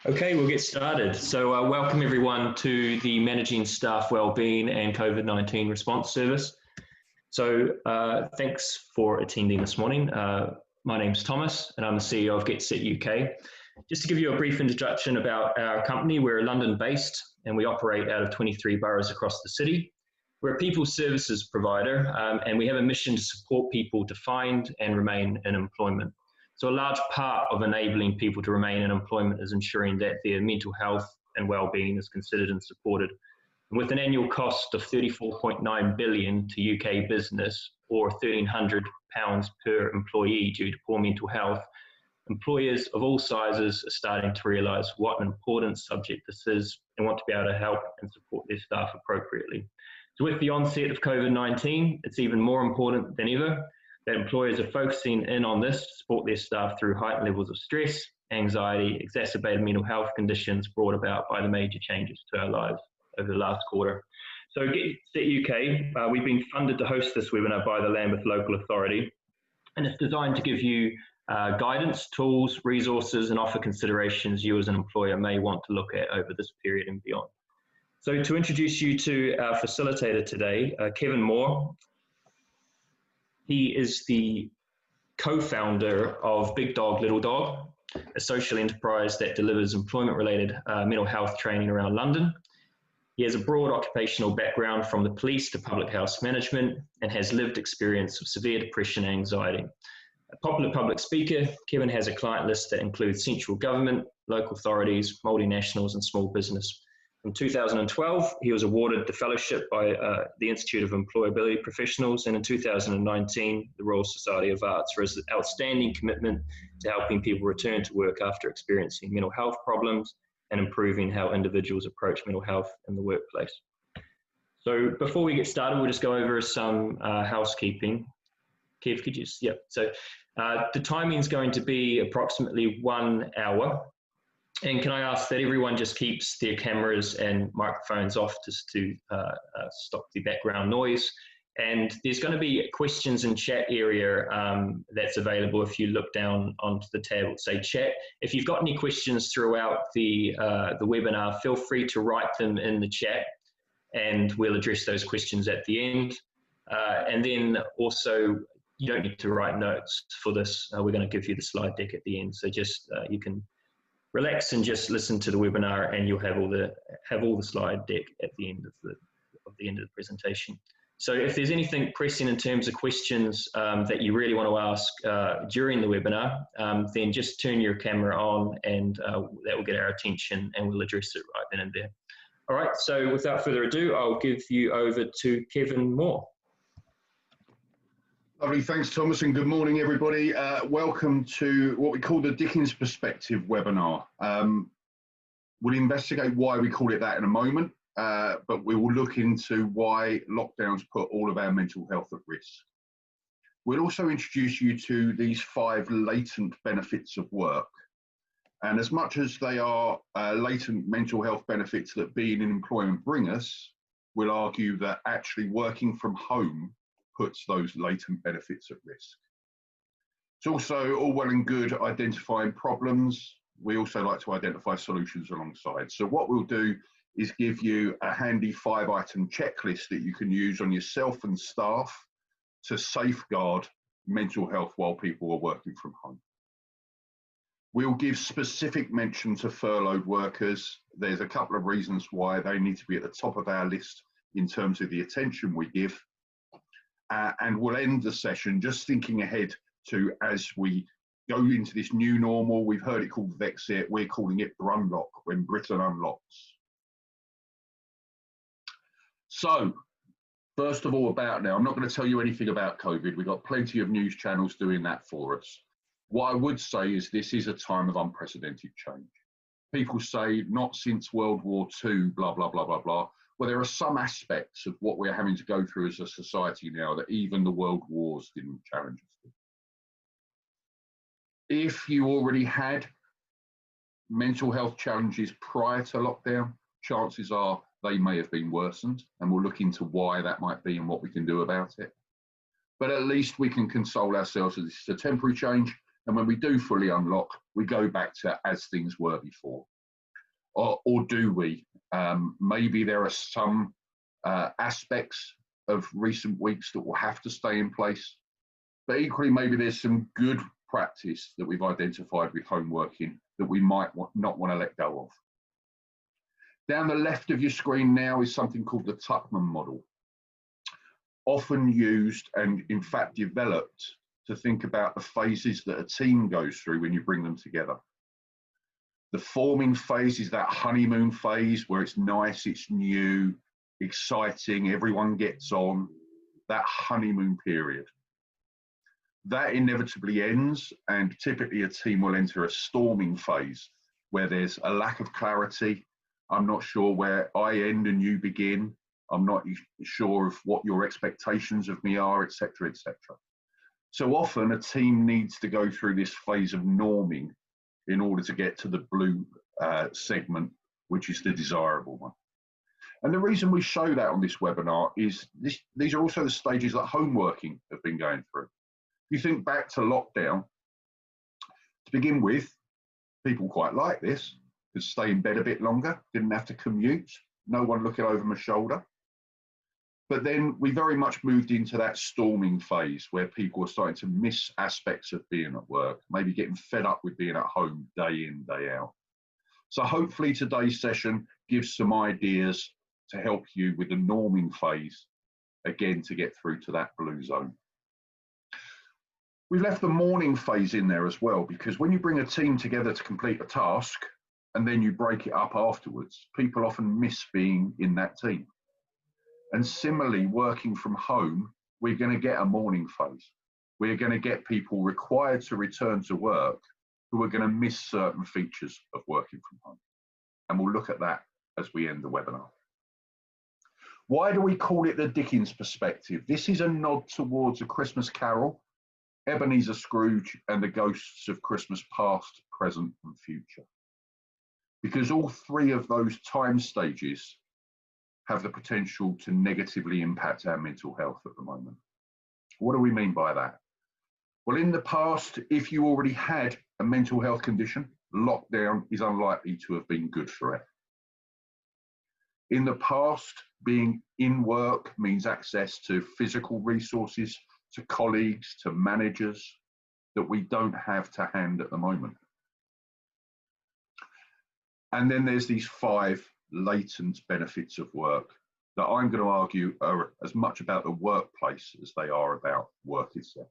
Okay, we'll get started. So welcome everyone to the Managing Staff Wellbeing and Covid-19 Response Service. So thanks for attending this morning. My name's Thomas and I'm the CEO of Get Set UK. Just to give you a brief introduction about our company, we're London based and we operate out of 23 boroughs across the city. We're a people services provider and we have a mission to support people to find and remain in employment. So a large part of enabling people to remain in employment is ensuring that their mental health and well-being is considered and supported. And with an annual cost of £34.9 billion to UK business, or £1,300 per employee due to poor mental health, employers of all sizes are starting to realise what an important subject this is and want to be able to help and support their staff appropriately. So with the onset of COVID-19, it's even more important than ever that employers are focusing in on this to support their staff through heightened levels of stress, anxiety, exacerbated mental health conditions brought about by the major changes to our lives over the last quarter. So Get Set UK, we've been funded to host this webinar by the Lambeth Local Authority, and it's designed to give you guidance, tools, resources, and offer considerations you as an employer may want to look at over this period and beyond. So to introduce you to our facilitator today, Kevin Moore. He is the co-founder of Big Dog, Little Dog, a social enterprise that delivers employment-related mental health training around London. He has a broad occupational background from the police to public health management and has lived experience of severe depression and anxiety. A popular public speaker, Kevin has a client list that includes central government, local authorities, multinationals and small business. In 2012, he was awarded the fellowship by the Institute of Employability Professionals, and in 2019, the Royal Society of Arts for his outstanding commitment to helping people return to work after experiencing mental health problems and improving how individuals approach mental health in the workplace. So before we get started, we'll just go over some housekeeping. Kev, could you, yeah, so the timing is going to be approximately 1 hour. And can I ask that everyone just keeps their cameras and microphones off just to stop the background noise. And there's going to be questions and chat area that's available if you look down onto the tab that say chat. If you've got any questions throughout the webinar, feel free to write them in the chat and we'll address those questions at the end. And then also, you don't need to write notes for this. We're going to give you the slide deck at the end. So just you can relax and just listen to the webinar and you'll have all the slide deck at the end of the presentation. So if there's anything pressing in terms of questions that you really want to ask during the webinar, then just turn your camera on and that will get our attention and we'll address it right then and there. All right, so without further ado, I'll give you over to Kevin Moore. Lovely, thanks Thomas, and good morning everybody. Welcome to what we call the Dickens Perspective webinar. We'll investigate why we call it that in a moment, but we will look into why lockdowns put all of our mental health at risk. We'll also introduce you to these 5 latent benefits of work. And as much as they are latent mental health benefits that being in employment bring us, we'll argue that actually working from home puts those latent benefits at risk. It's also all well and good identifying problems. We also like to identify solutions alongside. So what we'll do is give you a handy 5-item checklist that you can use on yourself and staff to safeguard mental health while people are working from home. We'll give specific mention to furloughed workers. There's a couple of reasons why they need to be at the top of our list in terms of the attention we give. And we'll end the session just thinking ahead to as we go into this new normal. We've heard it called Vexit, we're calling it Brunlock, when Britain unlocks. So, first of all about now, I'm not going to tell you anything about COVID. We've got plenty of news channels doing that for us. What I would say is this is a time of unprecedented change. People say not since World War II, blah, blah, blah, blah, blah. Well, there are some aspects of what we're having to go through as a society now that even the world wars didn't challenge us with. If you already had mental health challenges prior to lockdown, chances are they may have been worsened, and we'll look into why that might be and what we can do about it. But at least we can console ourselves that this is a temporary change, and when we do fully unlock, we go back to as things were before. or do we? Maybe there are some aspects of recent weeks that will have to stay in place, but equally maybe there's some good practice that we've identified with home working that we might not want to let go of. Down the left of your screen now is something called the Tuckman model, often used and in fact developed to think about the phases that a team goes through when you bring them together. The forming phase is that honeymoon phase where it's nice, it's new, exciting, everyone gets on, that honeymoon period. That inevitably ends, and typically a team will enter a storming phase where there's a lack of clarity. I'm not sure where I end and you begin. I'm not sure of what your expectations of me are, etc., etc. So often a team needs to go through this phase of norming in order to get to the blue segment, which is the desirable one. And the reason we show that on this webinar is these are also the stages that home working have been going through. If you think back to lockdown, to begin with, people quite like this, could stay in bed a bit longer, didn't have to commute, no one looking over my shoulder. But then we very much moved into that storming phase where people are starting to miss aspects of being at work, maybe getting fed up with being at home day in, day out. So hopefully today's session gives some ideas to help you with the norming phase, again, to get through to that blue zone. We've left the morning phase in there as well, because when you bring a team together to complete a task and then you break it up afterwards, people often miss being in that team. And similarly, working from home, we're going to get a morning phase. We're going to get people required to return to work who are going to miss certain features of working from home. And we'll look at that as we end the webinar. Why do we call it the Dickens perspective? This is a nod towards A Christmas Carol, Ebenezer Scrooge, and the ghosts of Christmas past, present, and future. Because all three of those time stages have the potential to negatively impact our mental health at the moment. What do we mean by that? Well, in the past, if you already had a mental health condition, lockdown is unlikely to have been good for it. In the past, being in work means access to physical resources, to colleagues, to managers that we don't have to hand at the moment. And then there's these 5 latent benefits of work that I'm going to argue are as much about the workplace as they are about work itself.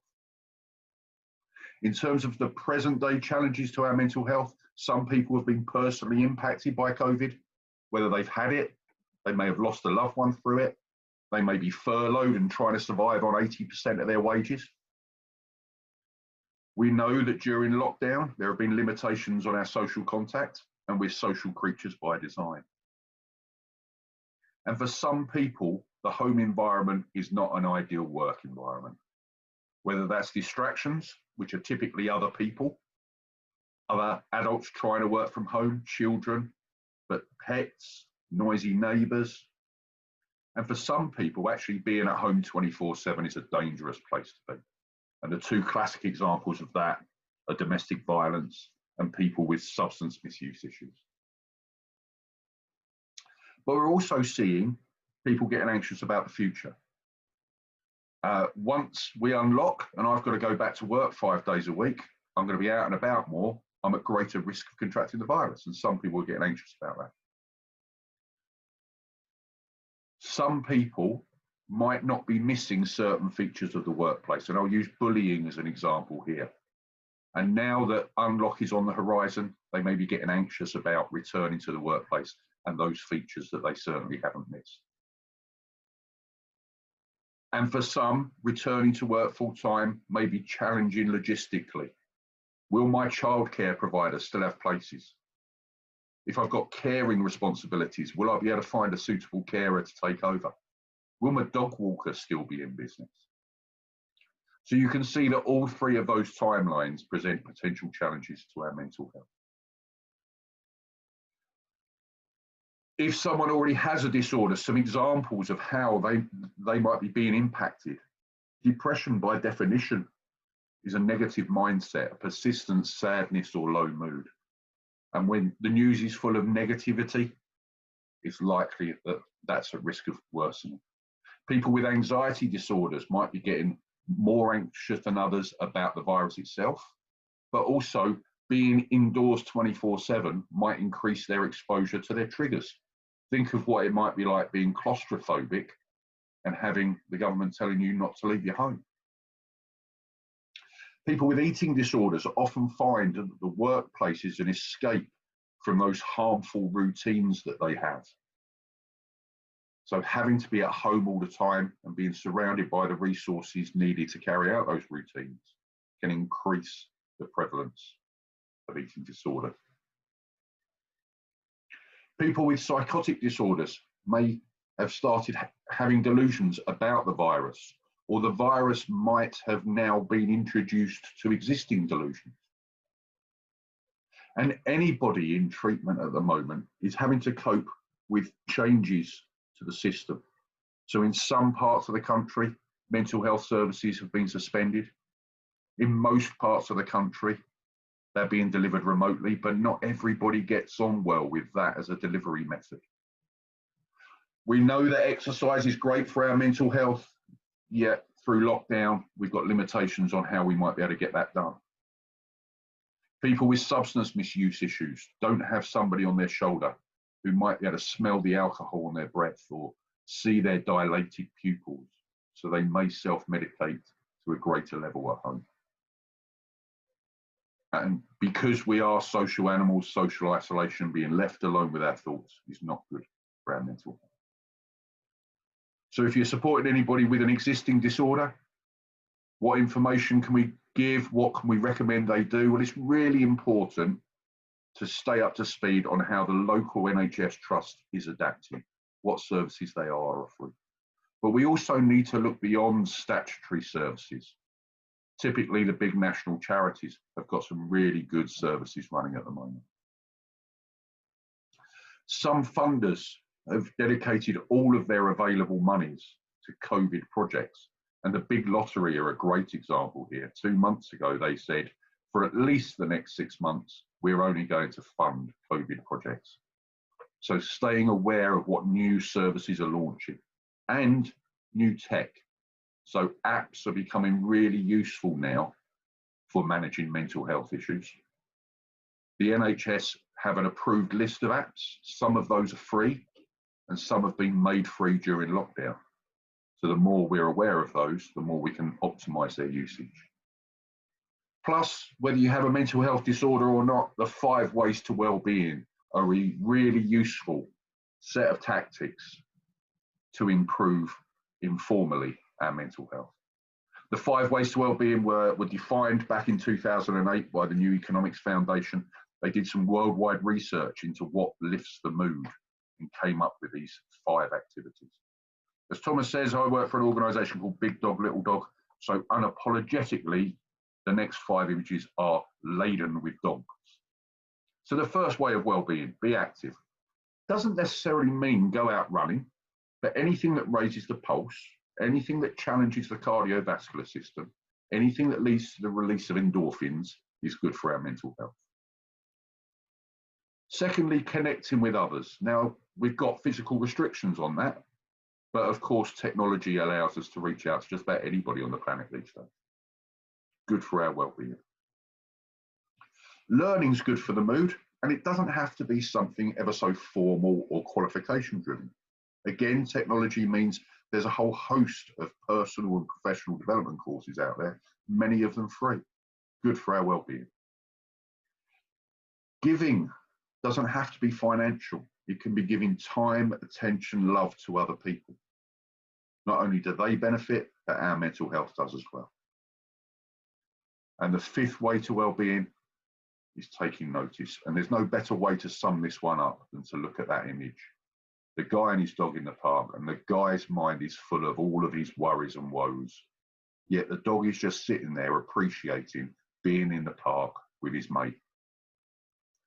In terms of the present day challenges to our mental health, some people have been personally impacted by COVID, whether they've had it, they may have lost a loved one through it, they may be furloughed and trying to survive on 80% of their wages. We know that during lockdown, there have been limitations on our social contact, and we're social creatures by design. And for some people, the home environment is not an ideal work environment. Whether that's distractions, which are typically other people, other adults trying to work from home, children, but pets, noisy neighbours. And for some people, actually being at home 24/7 is a dangerous place to be. And the 2 classic examples of that are domestic violence and people with substance misuse issues. But we're also seeing people getting anxious about the future. Once we unlock and I've got to go back to work 5 days a week, I'm going to be out and about more, I'm at greater risk of contracting the virus, and some people are getting anxious about that. Some people might not be missing certain features of the workplace, and I'll use bullying as an example here. And now that unlock is on the horizon, they may be getting anxious about returning to the workplace and those features that they certainly haven't missed. And for some, returning to work full time may be challenging logistically. Will my childcare provider still have places? If I've got caring responsibilities, will I be able to find a suitable carer to take over? Will my dog walker still be in business? So you can see that all 3 of those timelines present potential challenges to our mental health. If someone already has a disorder, some examples of how they might be being impacted. Depression, by definition, is a negative mindset, a persistent sadness or low mood. And when the news is full of negativity, it's likely that that's at risk of worsening. People with anxiety disorders might be getting more anxious than others about the virus itself, but also being indoors 24/7 might increase their exposure to their triggers. Think of what it might be like being claustrophobic and having the government telling you not to leave your home. People with eating disorders often find that the workplace is an escape from those harmful routines that they have. So having to be at home all the time and being surrounded by the resources needed to carry out those routines can increase the prevalence of eating disorder. People with psychotic disorders may have started having delusions about the virus, or the virus might have now been introduced to existing delusions. And anybody in treatment at the moment is having to cope with changes to the system. So in some parts of the country, mental health services have been suspended. In most parts of the country, they're being delivered remotely, but not everybody gets on well with that as a delivery method. We know that exercise is great for our mental health, yet through lockdown, we've got limitations on how we might be able to get that done. People with substance misuse issues don't have somebody on their shoulder who might be able to smell the alcohol on their breath or see their dilated pupils, so they may self-medicate to a greater level at home. And because we are social animals, social isolation, being left alone with our thoughts is not good for our mental health. So if you're supporting anybody with an existing disorder, what information can we give? What can we recommend they do? Well, it's really important to stay up to speed on how the local NHS trust is adapting, what services they are offering. But we also need to look beyond statutory services. Typically, the big national charities have got some really good services running at the moment. Some funders have dedicated all of their available monies to COVID projects, and the big lottery are a great example here. 2 months ago, they said, for at least the next 6 months, we're only going to fund COVID projects. So staying aware of what new services are launching and new tech. So apps are becoming really useful now for managing mental health issues. The NHS have an approved list of apps. Some of those are free and some have been made free during lockdown. So the more we're aware of those, the more we can optimize their usage. Plus, whether you have a mental health disorder or not, the 5 ways to well-being are a really useful set of tactics to improve informally our mental health. The 5 ways to well-being were defined back in 2008 by the New Economics Foundation. They did some worldwide research into what lifts the mood and came up with these 5 activities. As Thomas says, I work for an organisation called Big Dog, Little Dog. So unapologetically, the next 5 images are laden with dogs. So the first way of well-being, be active. Doesn't necessarily mean go out running, but anything that raises the pulse, anything that challenges the cardiovascular system, anything that leads to the release of endorphins is good for our mental health. Secondly, connecting with others. Now, we've got physical restrictions on that, but of course, technology allows us to reach out to just about anybody on the planet these days. Good for our well-being. Learning's good for the mood, and it doesn't have to be something ever so formal or qualification driven. Again, technology means there's a whole host of personal and professional development courses out there, many of them free. Good for our well-being. Giving doesn't have to be financial. It can be giving time, attention, love to other people. Not only do they benefit, but our mental health does as well. And the 5th way to well-being is taking notice. And there's no better way to sum this one up than to look at that image. The guy and his dog in the park, and the guy's mind is full of all of his worries and woes. Yet the dog is just sitting there appreciating being in the park with his mate.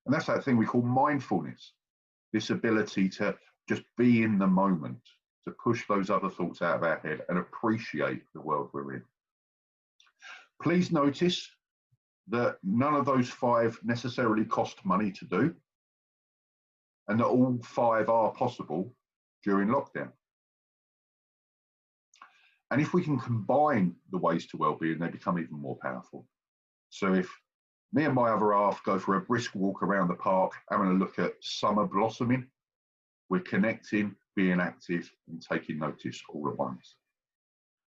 And that's that thing we call mindfulness. This ability to just be in the moment, to push those other thoughts out of our head and appreciate the world we're in. Please notice that none of those 5 necessarily cost money to do, and that all 5 are possible during lockdown. And if we can combine the ways to well-being, they become even more powerful. So if me and my other half go for a brisk walk around the park, having a look at summer blossoming, we're connecting, being active, and taking notice all at once.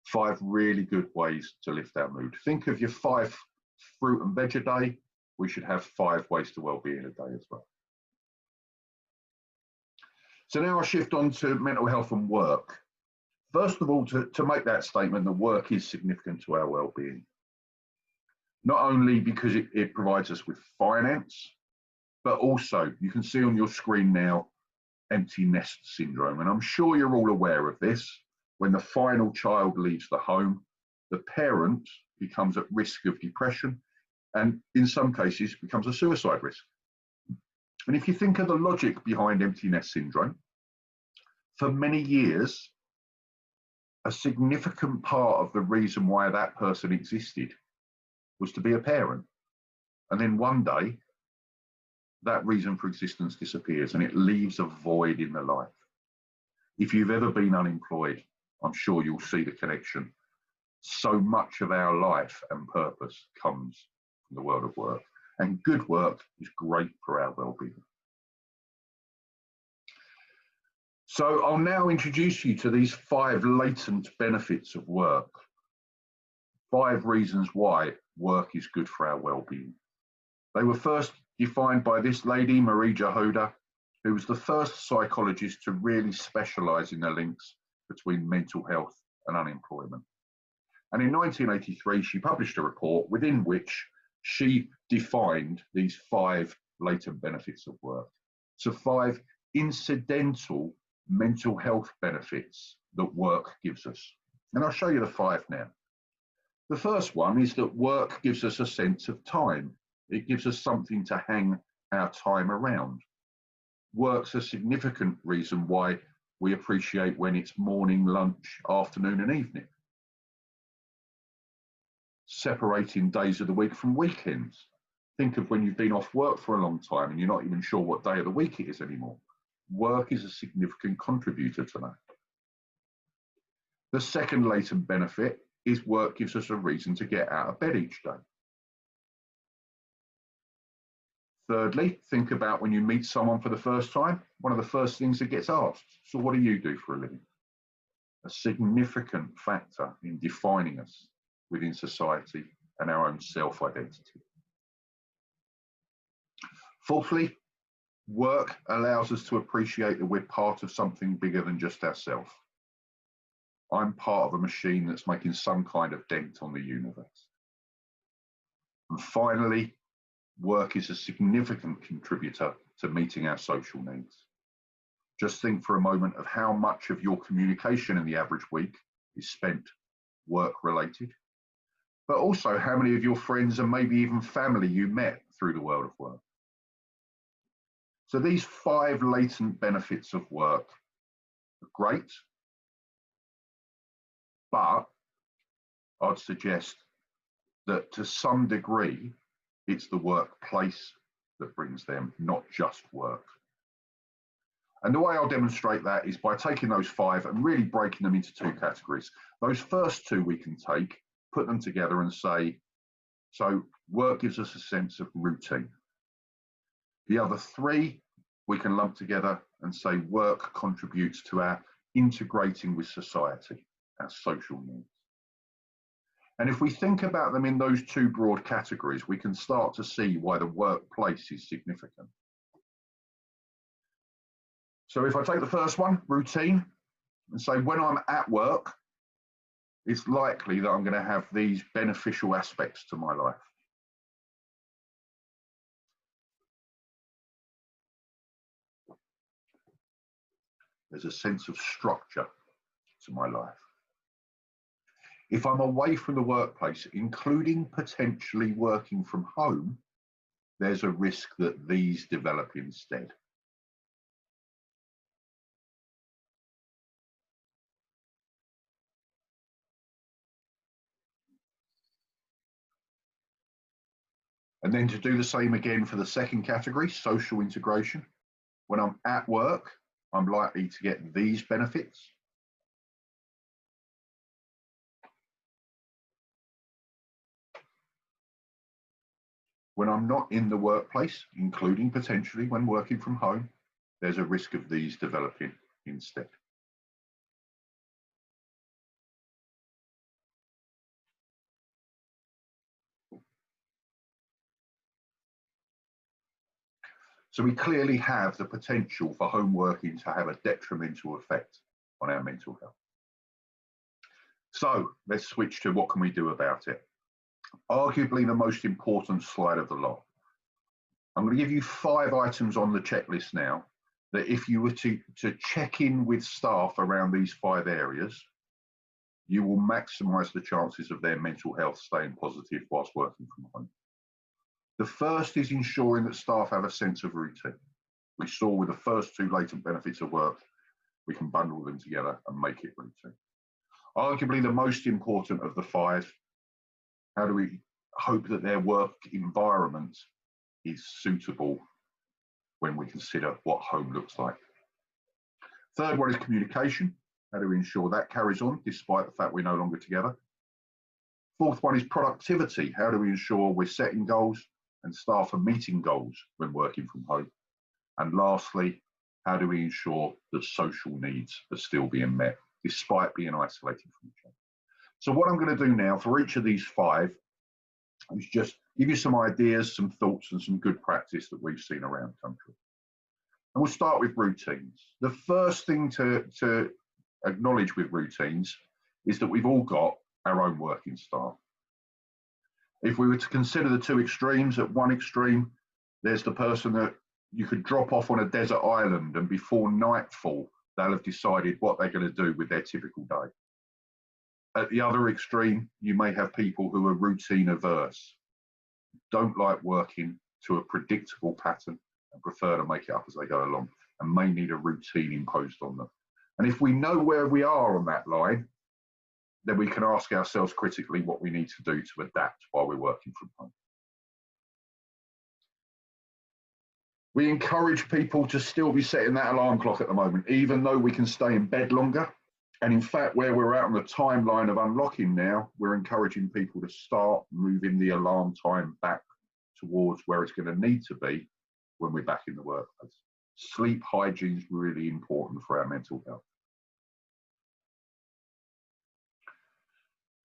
5 really good ways to lift our mood. Think of your 5 fruit and veg a day. We should have 5 ways to well-being a day as well. So now I'll shift on to mental health and work. First of all, to make that statement, that work is significant to our well-being. Not only because it provides us with finance, but also you can see on your screen now, empty nest syndrome. And I'm sure you're all aware of this. When the final child leaves the home, the parent becomes at risk of depression and in some cases becomes a suicide risk. And if you think of the logic behind empty nest syndrome, for many years, a significant part of the reason why that person existed was to be a parent. And then one day, that reason for existence disappears and it leaves a void in the life. If you've ever been unemployed, I'm sure you'll see the connection. So much of our life and purpose comes from the world of work. And good work is great for our well-being. So I'll now introduce you to these 5 latent benefits of work. 5 reasons why work is good for our well-being. They were first defined by this lady, Marie Jahoda, who was the first psychologist to really specialise in the links between mental health and unemployment. And in 1983, she published a report within which she defined these 5 latent benefits of work. So 5 incidental mental health benefits that work gives us. And I'll show you the 5 now. The first one is that work gives us a sense of time. It gives us something to hang our time around. Work's a significant reason why we appreciate when it's morning, lunch, afternoon and evening. Separating days of the week from weekends. Think of when you've been off work for a long time and you're not even sure what day of the week it is anymore. Work is a significant contributor to that. The second latent benefit is work gives us a reason to get out of bed each day. Thirdly, think about when you meet someone for the first time, one of the first things that gets asked, so what do you do for a living? A significant factor in defining us within society and our own self-identity. Fourthly, work allows us to appreciate that we're part of something bigger than just ourselves. I'm part of a machine that's making some kind of dent on the universe. And finally, work is a significant contributor to meeting our social needs. Just think for a moment of how much of your communication in the average week is spent work-related, but also how many of your friends and maybe even family you met through the world of work. So these 5 latent benefits of work are great, but I'd suggest that to some degree, it's the workplace that brings them, not just work. And the way I'll demonstrate that is by taking those 5 and really breaking them into 2 categories. Those first 2 we can take, put them together and say, so work gives us a sense of routine. The other 3 we can lump together and say work contributes to our integrating with society, our social needs. And if we think about them in those 2 broad categories, we can start to see why the workplace is significant. So if I take the first one, routine, and say when I'm at work, it's likely that I'm going to have these beneficial aspects to my life. There's a sense of structure to my life. If I'm away from the workplace, including potentially working from home, there's a risk that these develop instead. And then to do the same again for the second category, social integration. When I'm at work, I'm likely to get these benefits. When I'm not in the workplace, including potentially when working from home, there's a risk of these developing instead. So we clearly have the potential for home working to have a detrimental effect on our mental health. So let's switch to what can we do about it. Arguably the most important slide of the lot. I'm going to give you 5 items on the checklist now that if you were to check in with staff around these 5 areas, you will maximise the chances of their mental health staying positive whilst working from home. The first is ensuring that staff have a sense of routine. We saw with the first 2 latent benefits of work, we can bundle them together and make it routine. Arguably the most important of the 5, how do we hope that their work environment is suitable when we consider what home looks like? Third one is communication. How do we ensure that carries on despite the fact we're no longer together? Fourth one is productivity. How do we ensure we're setting goals and staff are meeting goals when working from home? And lastly, how do we ensure that social needs are still being met despite being isolated from each other? So what I'm going to do now for each of these 5 is just give you some ideas, some thoughts and some good practice that we've seen around the country. And we'll start with routines. The first thing to acknowledge with routines is that we've all got our own working style. If we were to consider the 2 extremes, at one extreme, there's the person that you could drop off on a desert island and before nightfall, they'll have decided what they're going to do with their typical day. At the other extreme, you may have people who are routine averse, don't like working to a predictable pattern and prefer to make it up as they go along and may need a routine imposed on them. And if we know where we are on that line, then we can ask ourselves critically what we need to do to adapt while we're working from home. We encourage people to still be setting that alarm clock at the moment, even though we can stay in bed longer. And in fact, where we're at on the timeline of unlocking now, we're encouraging people to start moving the alarm time back towards where it's going to need to be when we're back in the workplace. Sleep hygiene is really important for our mental health.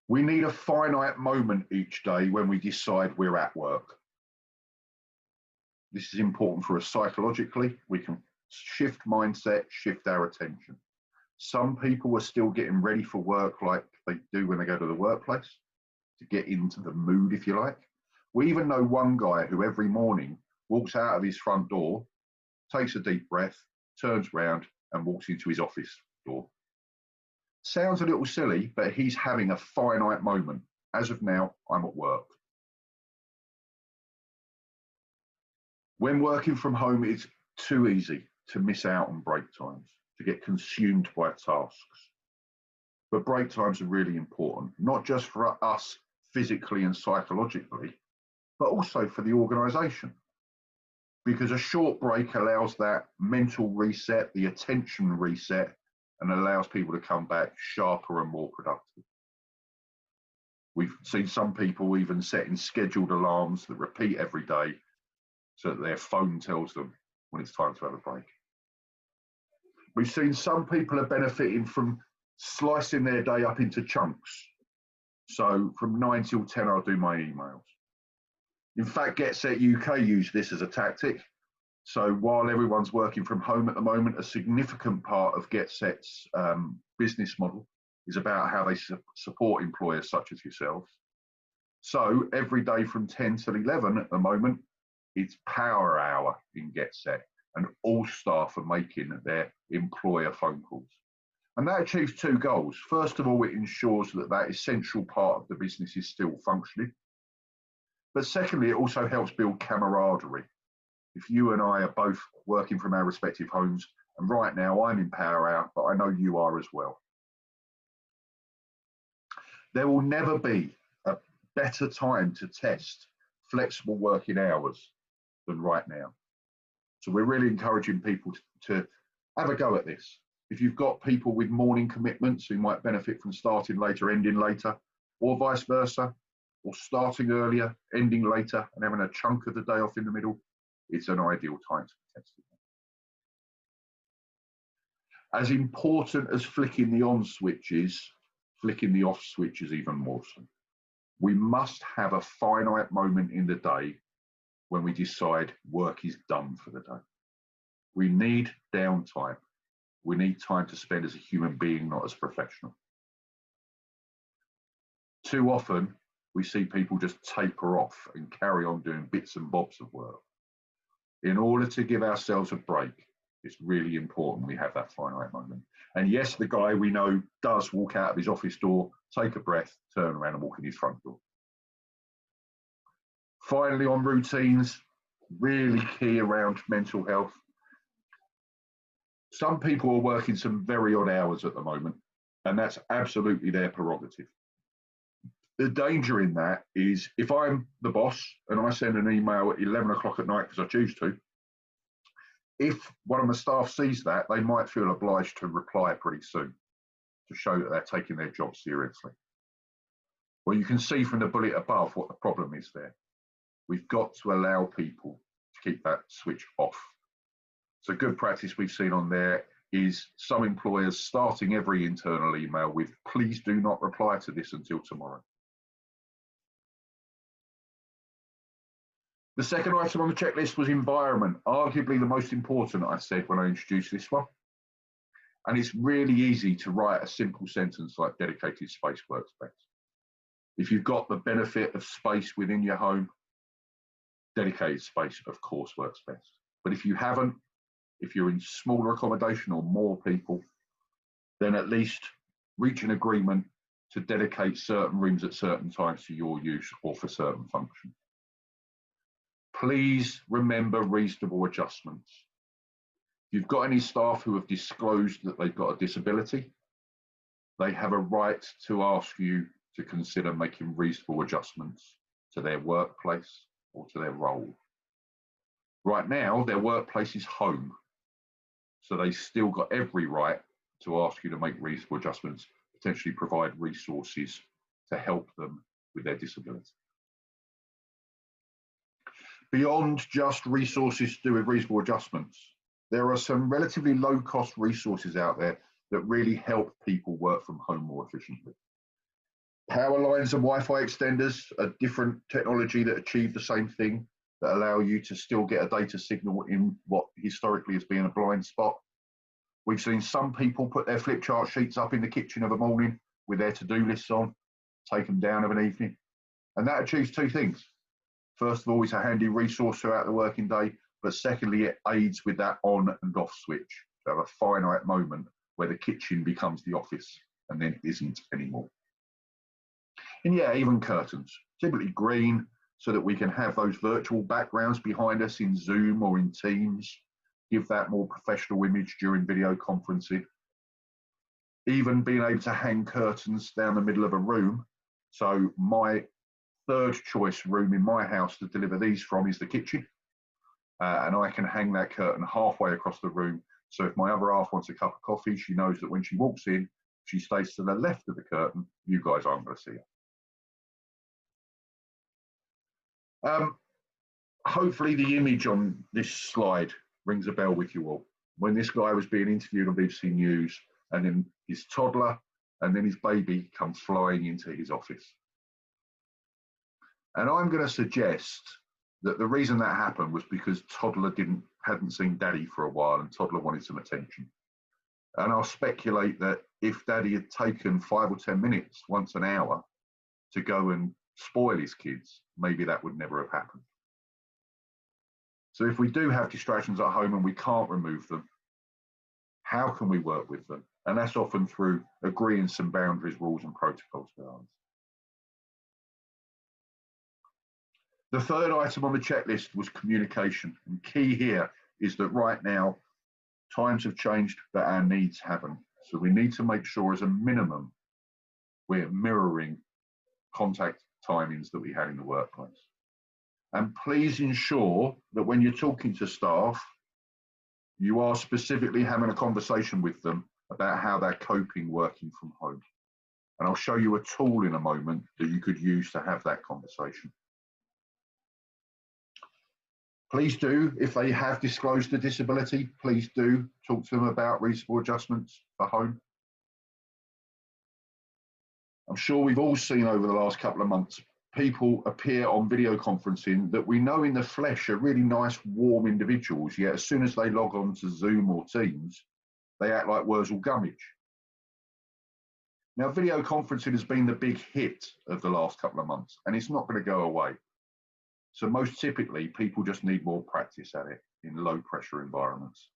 We need a finite moment each day when we decide we're at work. This is important for us psychologically. We can shift mindset, shift our attention. Some people are still getting ready for work like they do when they go to the workplace, to get into the mood, if you like. We even know one guy who every morning walks out of his front door, takes a deep breath, turns round and walks into his office door. Sounds a little silly, but he's having a finite moment. As of now, I'm at work. When working from home, it's too easy to miss out on break times, to get consumed by tasks. But break times are really important, not just for us physically and psychologically, but also for the organisation. Because a short break allows that mental reset, the attention reset, and allows people to come back sharper and more productive. We've seen some people even setting scheduled alarms that repeat every day so that their phone tells them when it's time to have a break. We've seen some people are benefiting from slicing their day up into chunks. So from 9 till 10, I'll do my emails. In fact, Get Set UK use this as a tactic. So while everyone's working from home at the moment, a significant part of Get Set's business model is about how they support employers such as yourselves. So every day from 10 till 11 at the moment, it's power hour in Get Set, and all staff are making their employer phone calls. And that achieves 2 goals. First of all, it ensures that that essential part of the business is still functioning. But secondly, it also helps build camaraderie. If you and I are both working from our respective homes, and right now I'm in power hour, but I know you are as well. There will never be a better time to test flexible working hours than right now. So we're really encouraging people to have a go at this. If you've got people with morning commitments who might benefit from starting later, ending later, or vice versa, or starting earlier, ending later, and having a chunk of the day off in the middle, it's an ideal time to be tested. As important as flicking the on switch is, flicking the off switch is even more so. We must have a finite moment in the day when we decide work is done for the day. We need downtime. We need time to spend as a human being, not as a professional. Too often, we see people just taper off and carry on doing bits and bobs of work. In order to give ourselves a break, it's really important we have that finite moment. And yes, the guy we know does walk out of his office door, take a breath, turn around and walk in his front door. Finally, on routines, really key around mental health. Some people are working some very odd hours at the moment, and that's absolutely their prerogative. The danger in that is if I'm the boss and I send an email at 11 o'clock at night because I choose to, if one of my staff sees that, they might feel obliged to reply pretty soon to show that they're taking their job seriously. Well, you can see from the bullet above what the problem is there. We've got to allow people to keep that switch off. So good practice we've seen on there is some employers starting every internal email with, please do not reply to this until tomorrow. The second item on the checklist was environment, arguably the most important, I said when I introduced this one. And it's really easy to write a simple sentence like dedicated space works best. If you've got the benefit of space within your home, dedicated space, of course, works best. But if you haven't, if you're in smaller accommodation or more people, then at least reach an agreement to dedicate certain rooms at certain times to your use or for certain functions. Please remember reasonable adjustments. If you've got any staff who have disclosed that they've got a disability, they have a right to ask you to consider making reasonable adjustments to their workplace or to their role. Right now, their workplace is home, so they've still got every right to ask you to make reasonable adjustments, potentially provide resources to help them with their disability. Beyond just resources to do with reasonable adjustments, there are some relatively low-cost resources out there that really help people work from home more efficiently. Power lines and Wi-Fi extenders are different technology that achieve the same thing, that allow you to still get a data signal in what historically has been a blind spot. We've seen some people put their flip chart sheets up in the kitchen of a morning with their to-do lists on, take them down of an evening, and that achieves two things. First of all, it's a handy resource throughout the working day, but secondly, it aids with that on and off switch. To have a finite moment where the kitchen becomes the office and then isn't anymore. And yeah, even curtains, typically green, so that we can have those virtual backgrounds behind us in Zoom or in Teams, give that more professional image during video conferencing. Even being able to hang curtains down the middle of a room. So my third choice room in my house to deliver these from is the kitchen. And I can hang that curtain halfway across the room. So if my other half wants a cup of coffee, she knows that when she walks in, she stays to the left of the curtain, you guys aren't going to see her. Hopefully the image on this slide rings a bell with you all. When this guy was being interviewed on BBC News, and then his toddler and then his baby come flying into his office. And I'm going to suggest that the reason that happened was because toddler hadn't seen daddy for a while and toddler wanted some attention. And I'll speculate that if daddy had taken 5 or 10 minutes once an hour to go and spoil his kids, maybe that would never have happened. So if we do have distractions at home and we can't remove them, how can we work with them? And that's often through agreeing some boundaries, rules and protocols with others. The third item on the checklist was communication. And key here is that right now, times have changed, but our needs haven't. So we need to make sure as a minimum, we're mirroring contact timings that we had in the workplace. And please ensure that when you're talking to staff, you are specifically having a conversation with them about how they're coping working from home. And I'll show you a tool in a moment that you could use to have that conversation. Please do, if they have disclosed a disability, please do talk to them about reasonable adjustments for home. I'm sure we've all seen over the last couple of months, people appear on video conferencing that we know in the flesh are really nice, warm individuals, yet as soon as they log on to Zoom or Teams, they act like Wurzel Gummidge. Now, video conferencing has been the big hit of the last couple of months, and it's not going to go away. So most typically, people just need more practice at it in low pressure environments.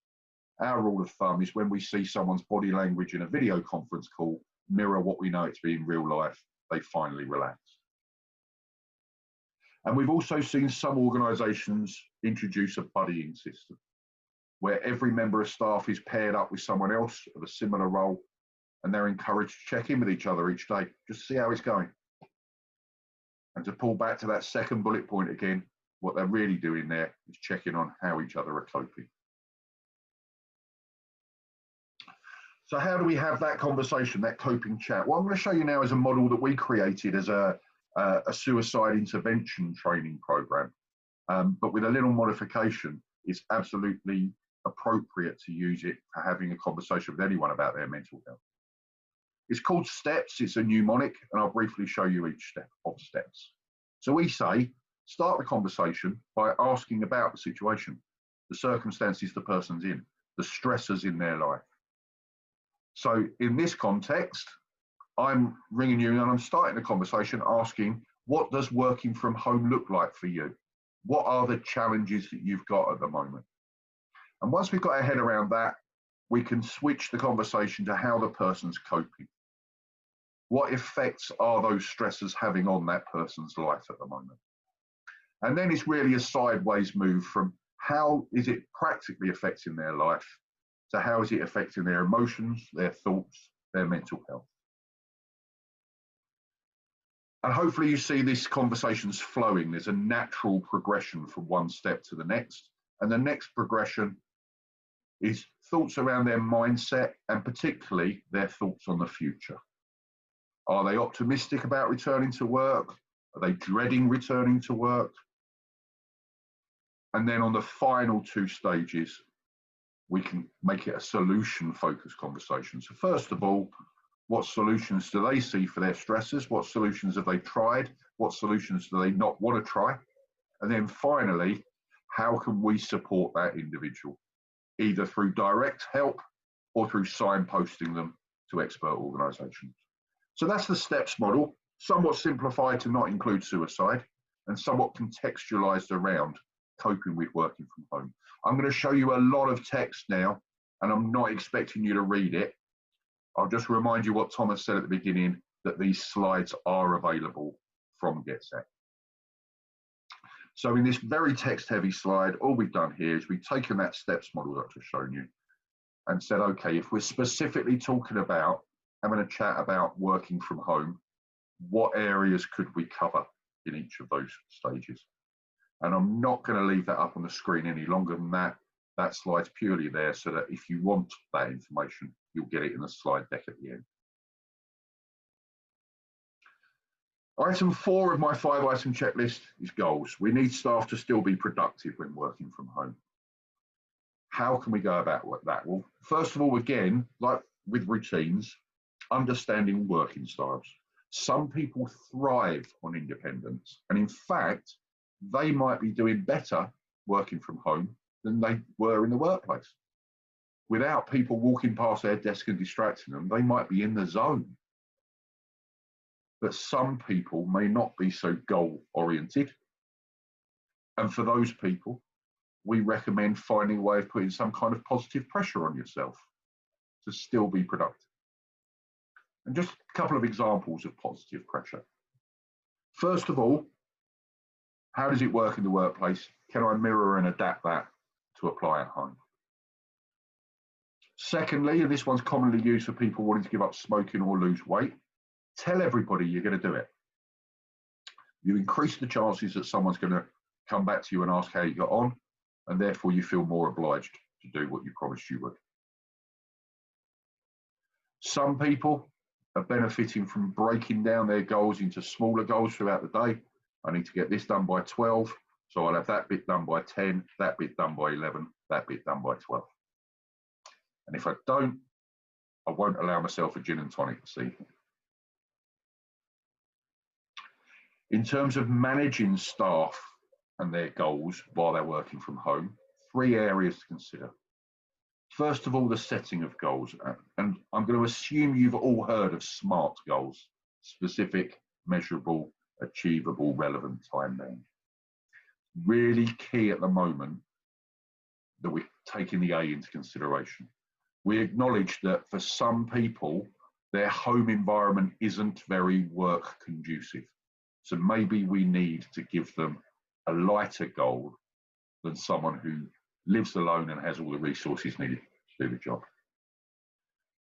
Our rule of thumb is when we see someone's body language in a video conference call mirror what we know it to be in real life, they finally relax. And we've also seen some organisations introduce a buddying system where every member of staff is paired up with someone else of a similar role, and they're encouraged to check in with each other each day, just to see how it's going. And to pull back to that second bullet point again, what they're really doing there is checking on how each other are coping. So how do we have that conversation, that coping chat? What I'm going to show you now is a model that we created as a suicide intervention training program, but with a little modification. It's absolutely appropriate to use it for having a conversation with anyone about their mental health. It's called STEPS. It's a mnemonic, and I'll briefly show you each step of STEPS. So we say, start the conversation by asking about the situation, the circumstances the person's in, the stressors in their life. So in this context, I'm ringing you and I'm starting the conversation asking, what does working from home look like for you? What are the challenges that you've got at the moment? And once we've got our head around that, we can switch the conversation to how the person's coping. What effects are those stressors having on that person's life at the moment? And then it's really a sideways move from how is it practically affecting their life to how is it affecting their emotions, their thoughts, their mental health. And hopefully you see this conversation's flowing. There's a natural progression from one step to the next. And the next progression is thoughts around their mindset and particularly their thoughts on the future. Are they optimistic about returning to work? Are they dreading returning to work? And then on the final two stages, we can make it a solution-focused conversation. So first of all, what solutions do they see for their stressors? What solutions have they tried? What solutions do they not want to try? And then finally, how can we support that individual, either through direct help or through signposting them to expert organisations? So that's the STEPS model, somewhat simplified to not include suicide and somewhat contextualised around coping with working from home. I'm going to show you a lot of text now, and I'm not expecting you to read it. I'll just remind you what Thomas said at the beginning, that these slides are available from GetSet. So in this very text-heavy slide, all we've done here is we've taken that STEPS model that I've just shown you and said, okay, if we're specifically talking about having a chat about working from home, what areas could we cover in each of those stages? And I'm not going to leave that up on the screen any longer than that. That slide's purely there so that if you want that information, you'll get it in the slide deck at the end. Item 4 of my 5-item checklist is goals. We need staff to still be productive when working from home. How can we go about that? Well, first of all, again, like with routines, understanding working styles. Some people thrive on independence, and in fact, they might be doing better working from home than they were in the workplace. Without people walking past their desk and distracting them, they might be in the zone. But some people may not be so goal-oriented. And for those people, we recommend finding a way of putting some kind of positive pressure on yourself to still be productive. And just a couple of examples of positive pressure. First of all, how does it work in the workplace? Can I mirror and adapt that to apply at home? Secondly, and this one's commonly used for people wanting to give up smoking or lose weight, tell everybody you're going to do it. You increase the chances that someone's going to come back to you and ask how you got on, and therefore you feel more obliged to do what you promised you would. Some people are benefiting from breaking down their goals into smaller goals throughout the day. I need to get this done by 12, so I'll have that bit done by 10, that bit done by 11, that bit done by 12. And if I don't, I won't allow myself a gin and tonic this evening. In terms of managing staff and their goals while they're working from home, 3 areas to consider. First of all, the setting of goals. And I'm going to assume you've all heard of SMART goals: specific, measurable, achievable, relevant, time-bound. Really key at the moment that we're taking the A into consideration. We acknowledge that for some people, their home environment isn't very work conducive. So maybe we need to give them a lighter goal than someone who lives alone and has all the resources needed to do the job.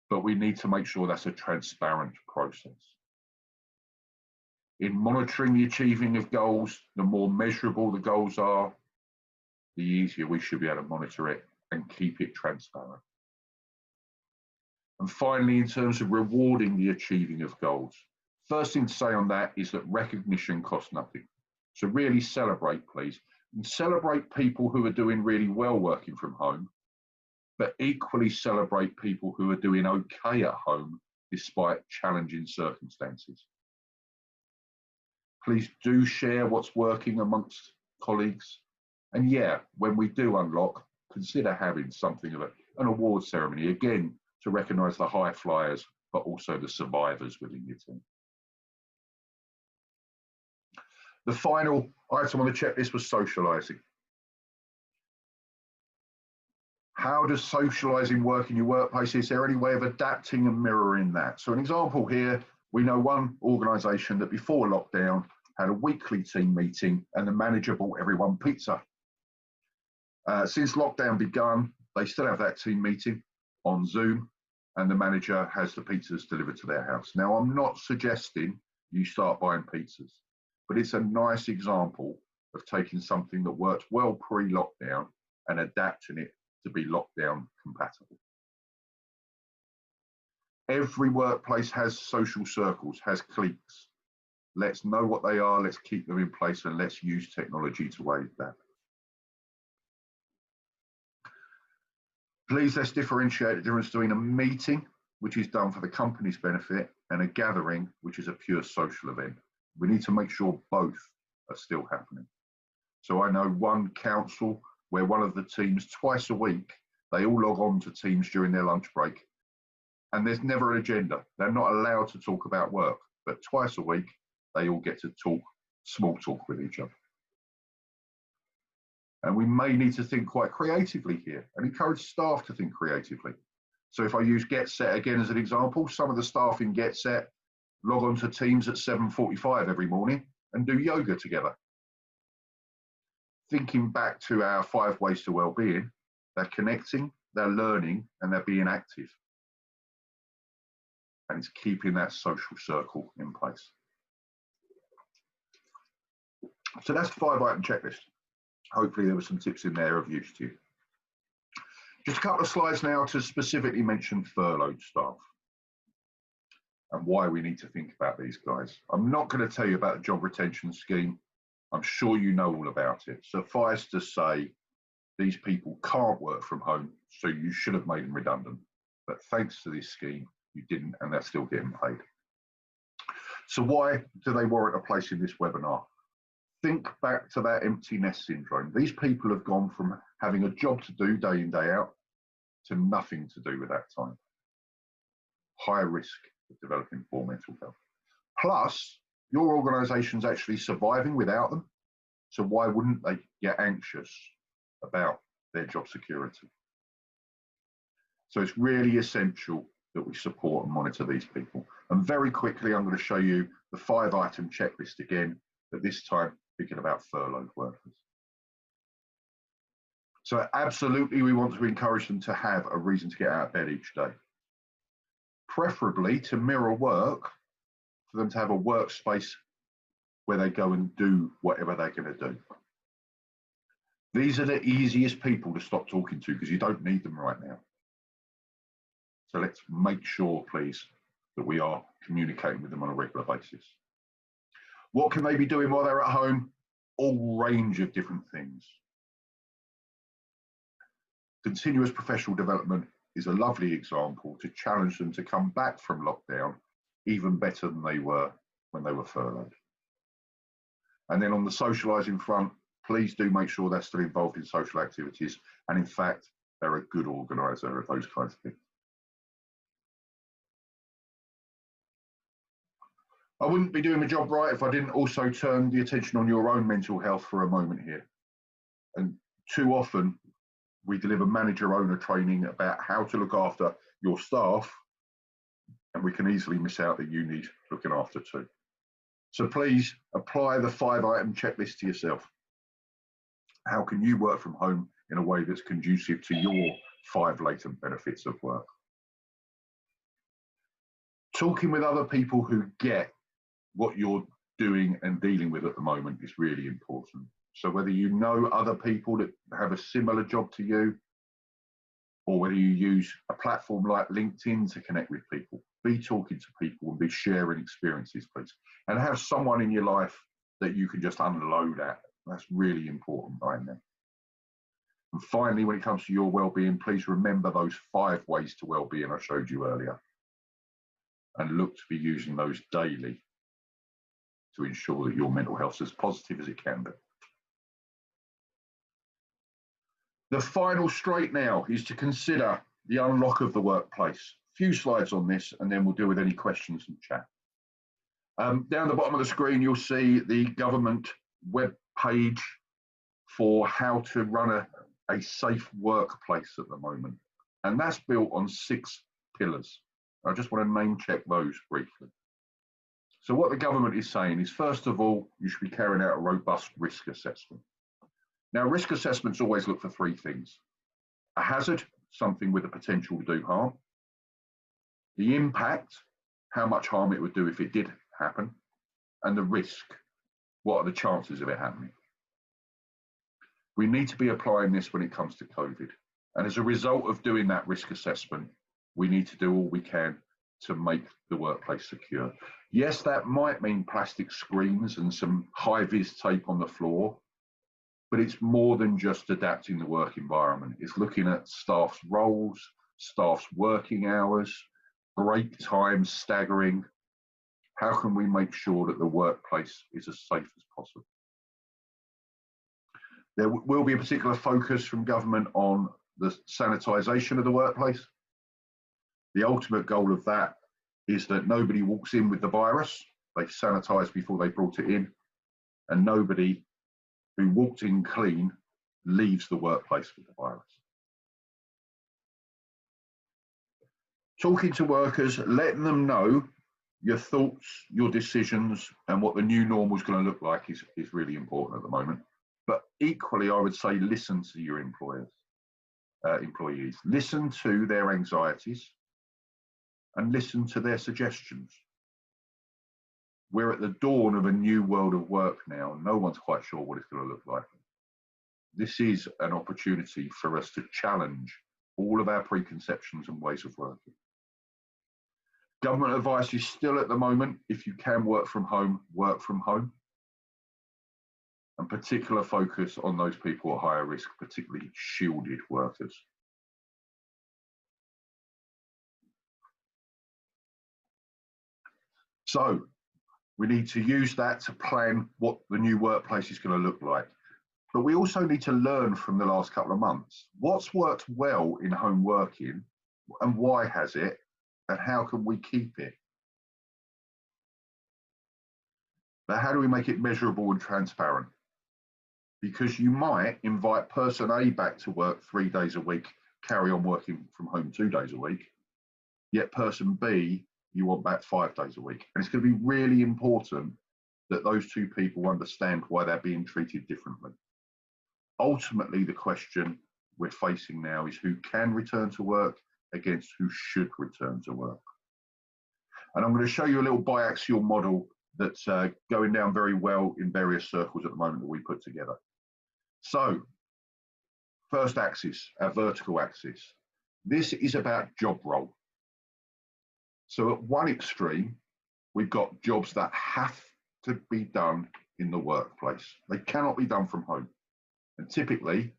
But we need to make sure that's a transparent process. In monitoring the achieving of goals, the more measurable the goals are, the easier we should be able to monitor it and keep it transparent. And finally, in terms of rewarding the achieving of goals, first thing to say on that is that recognition costs nothing. So really celebrate, please. And celebrate people who are doing really well working from home, but equally celebrate people who are doing okay at home despite challenging circumstances. Please do share what's working amongst colleagues. And yeah, when we do unlock, consider having something of an award ceremony, again, to recognise the high flyers, but also the survivors within your team. The final item on the checklist was socialising. How does socialising work in your workplace? Is there any way of adapting and mirroring that? So an example here, we know one organisation that before lockdown had a weekly team meeting and the manager bought everyone pizza. Since lockdown begun, they still have that team meeting on Zoom and the manager has the pizzas delivered to their house. Now, I'm not suggesting you start buying pizzas, but it's a nice example of taking something that worked well pre-lockdown and adapting it to be lockdown compatible. Every workplace has social circles, has cliques. Let's know what they are, let's keep them in place, and let's use technology to aid that. Please, let's differentiate the difference between a meeting, which is done for the company's benefit, and a gathering, which is a pure social event. We need to make sure both are still happening. So I know one council where one of the teams, twice a week, they all log on to Teams during their lunch break, and there's never an agenda. They're not allowed to talk about work, but twice a week, they all get to talk, small talk with each other. And we may need to think quite creatively here and encourage staff to think creatively. So if I use GetSet again as an example, some of the staff in GetSet log on to Teams at 7:45 every morning and do yoga together. Thinking back to our 5 ways to well-being, they're connecting, they're learning, and they're being active. And it's keeping that social circle in place. So that's the 5-item checklist. Hopefully there were some tips in there of use to you. Just a couple of slides now to specifically mention furloughed staff and why we need to think about these guys. I'm not going to tell you about the job retention scheme. I'm sure you know all about it. Suffice to say, these people can't work from home, so you should have made them redundant. But thanks to this scheme, you didn't, and they're still getting paid. So why do they warrant a place in this webinar? Think back to that empty nest syndrome. These people have gone from having a job to do day in, day out, to nothing to do with that time. High risk of developing poor mental health. Plus, your organisation's actually surviving without them. So why wouldn't they get anxious about their job security? So it's really essential that we support and monitor these people. And very quickly, I'm going to show you the 5-item checklist again, but this time thinking about furloughed workers. So absolutely, we want to encourage them to have a reason to get out of bed each day. Preferably to mirror work, for them to have a workspace where they go and do whatever they're going to do. These are the easiest people to stop talking to because you don't need them right now. So let's make sure, please, that we are communicating with them on a regular basis. What can they be doing while they're at home? All range of different things. Continuous professional development is a lovely example to challenge them to come back from lockdown even better than they were when they were furloughed. And then on the socialising front, please do make sure they're still involved in social activities. And in fact, they're a good organiser of those kinds of things. I wouldn't be doing my job right if I didn't also turn the attention on your own mental health for a moment here. And too often, we deliver manager-owner training about how to look after your staff, and we can easily miss out that you need looking after too. So please apply the 5-item checklist to yourself. How can you work from home in a way that's conducive to your 5 latent benefits of work? Talking with other people who get what you're doing and dealing with at the moment is really important. So whether you know other people that have a similar job to you, or whether you use a platform like LinkedIn to connect with people, be talking to people and be sharing experiences, please. And have someone in your life that you can just unload at. That's really important right now. And finally, when it comes to your well-being, please remember those 5 ways to well-being I showed you earlier, and look to be using those daily to ensure that your mental health is as positive as it can be. The final straight now is to consider the unlock of the workplace. A few slides on this, and then we'll deal with any questions and chat. Down the bottom of the screen, you'll see the government web page for how to run a safe workplace at the moment. And that's built on 6 pillars. I just want to name check those briefly. So what the government is saying is, first of all, you should be carrying out a robust risk assessment. Now, risk assessments always look for 3 things. A hazard, something with the potential to do harm. The impact, how much harm it would do if it did happen. And the risk, what are the chances of it happening? We need to be applying this when it comes to COVID. And as a result of doing that risk assessment, we need to do all we can to make the workplace secure. Yes, that might mean plastic screens and some high-vis tape on the floor, but it's more than just adapting the work environment. It's looking at staff's roles, staff's working hours, break times, staggering. How can we make sure that the workplace is as safe as possible? There will be a particular focus from government on the sanitisation of the workplace. The ultimate goal of that is that nobody walks in with the virus. They sanitise before they brought it in, and nobody who walked in clean leaves the workplace with the virus. Talking to workers, letting them know your thoughts, your decisions, and what the new normal is going to look like is really important at the moment. But equally, I would say listen to your employees. Listen to their anxieties and listen to their suggestions. We're at the dawn of a new world of work now. No one's quite sure what it's going to look like. This is an opportunity for us to challenge all of our preconceptions and ways of working. Government advice is still at the moment, if you can work from home, work from home. And particular focus on those people at higher risk, particularly shielded workers. So we need to use that to plan what the new workplace is going to look like. But we also need to learn from the last couple of months. What's worked well in home working and why has it? And how can we keep it? But how do we make it measurable and transparent? Because you might invite person A back to work 3 days a week, carry on working from home 2 days a week, yet person B, you want back 5 days a week. And it's going to be really important that those 2 people understand why they're being treated differently. Ultimately, the question we're facing now is who can return to work against who should return to work. And I'm going to show you a little biaxial model that's going down very well in various circles at the moment that we put together. So First axis, our vertical axis. This is about job role. So at one extreme, we've got jobs that have to be done in the workplace. They cannot be done from home. And typically,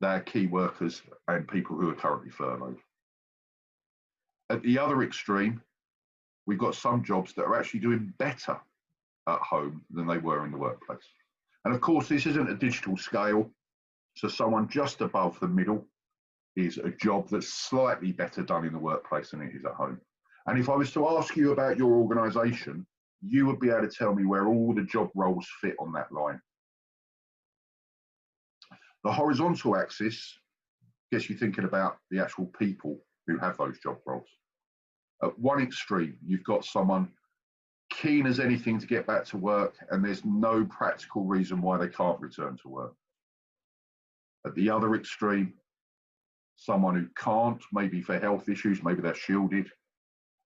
they're key workers and people who are currently furloughed. At the other extreme, we've got some jobs that are actually doing better at home than they were in the workplace. And of course, this isn't a digital scale. So someone just above the middle is a job that's slightly better done in the workplace than it is at home. And if I was to ask you about your organisation, you would be able to tell me where all the job roles fit on that line. The horizontal axis gets you thinking about the actual people who have those job roles. At one extreme, you've got someone keen as anything to get back to work, and there's no practical reason why they can't return to work. At the other extreme, someone who can't, maybe for health issues, maybe they're shielded,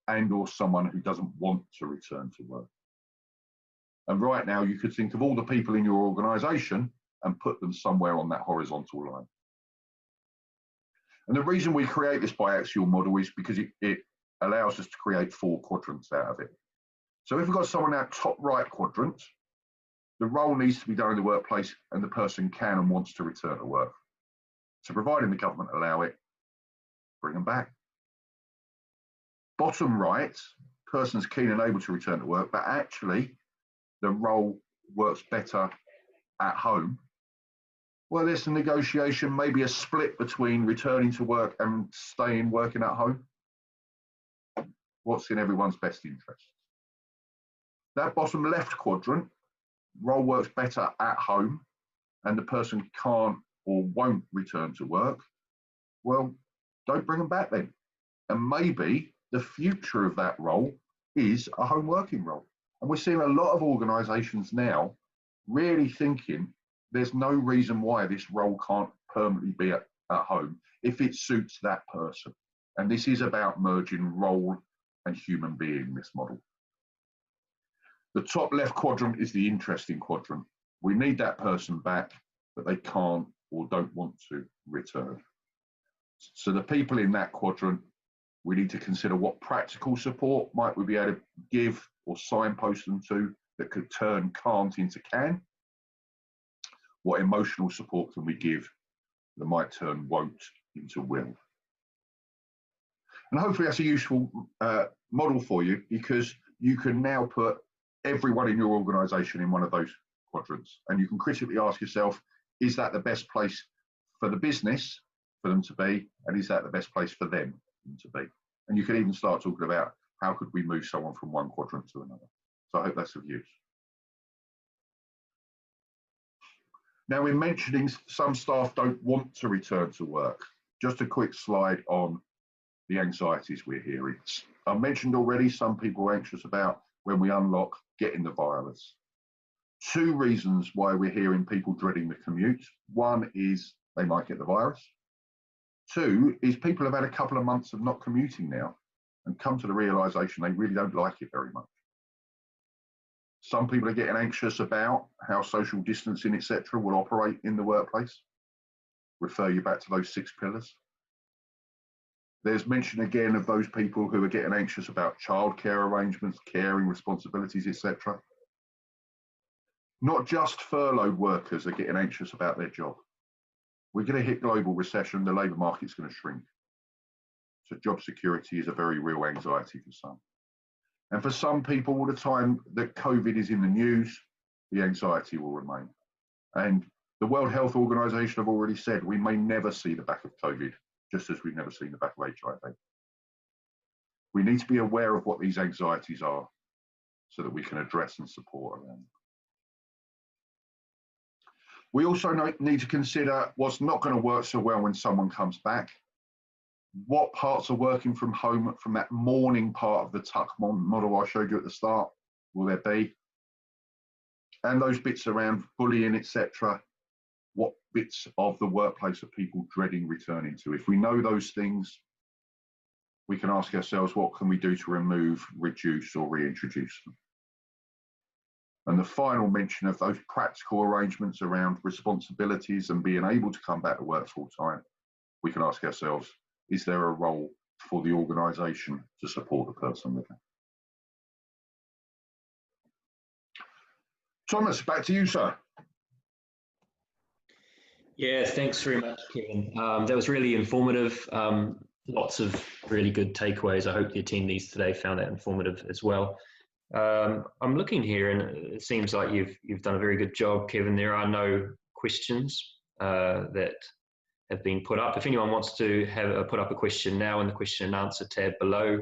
and or someone who doesn't want to return to work. And right now, you could think of all the people in your organisation and put them somewhere on that horizontal line. And the reason we create this biaxial model is because it allows us to create 4 quadrants out of it. So if we've got someone in our top right quadrant, the role needs to be done in the workplace and the person can and wants to return to work. So providing the government allow it, bring them back. Bottom right, person's keen and able to return to work, but actually the role works better at home. Well, there's some negotiation, maybe a split between returning to work and staying working at home. What's in everyone's best interest? That bottom left quadrant, role works better at home and the person can't or won't return to work. Well, don't bring them back then. And maybe the future of that role is a home working role. And we're seeing a lot of organisations now really thinking there's no reason why this role can't permanently be at home if it suits that person. And this is about merging role and human being, this model. The top left quadrant is the interesting quadrant. We need that person back, but they can't or don't want to return. So the people in that quadrant, we need to consider what practical support might we be able to give or signpost them to that could turn can't into can. What emotional support can we give that might turn won't into will? And hopefully that's a useful model for you, because you can now put everyone in your organisation in one of those quadrants, and you can critically ask yourself, is that the best place for the business for them to be, and is that the best place for them to be? And you can even start talking about how could we move someone from one quadrant to another. So I hope that's of use. Now, in mentioning some staff don't want to return to work, just a quick slide on the anxieties we're hearing. I mentioned already some people are anxious about when we unlock getting the virus. 2 reasons why we're hearing people dreading the commute. 1 is they might get the virus. 2 is people have had a couple of months of not commuting now and come to the realisation they really don't like it very much. Some people are getting anxious about how social distancing, etc., will operate in the workplace. Refer you back to those 6 pillars. There's mention again of those people who are getting anxious about childcare arrangements, caring responsibilities, etc. Not just furloughed workers are getting anxious about their job. We're going to hit global recession, the labour market's going to shrink. So job security is a very real anxiety for some. And for some people, all the time that COVID is in the news, the anxiety will remain. And the World Health Organization have already said we may never see the back of COVID, just as we've never seen the back of HIV. We need to be aware of what these anxieties are so that we can address and support them. We also need to consider what's not going to work so well when someone comes back. What parts are working from home from that morning part of the tuck model I showed you at the start will there be? And those bits around bullying, etc. What bits of the workplace are people dreading returning to? If we know those things, we can ask ourselves, what can we do to remove, reduce, or reintroduce them? And the final mention of those practical arrangements around responsibilities and being able to come back to work full time, we can ask ourselves, is there a role for the organisation to support the person with that? Thomas, back to you, sir. Yeah, thanks very much, Kevin. That was really informative. Lots of really good takeaways. I hope the attendees today found that informative as well. I'm looking here, and it seems like you've done a very good job, Kevin. There are no questions that have been put up. If anyone wants to put up a question now in the question and answer tab below,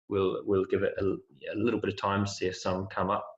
we'll give it a little bit of time to see if some come up.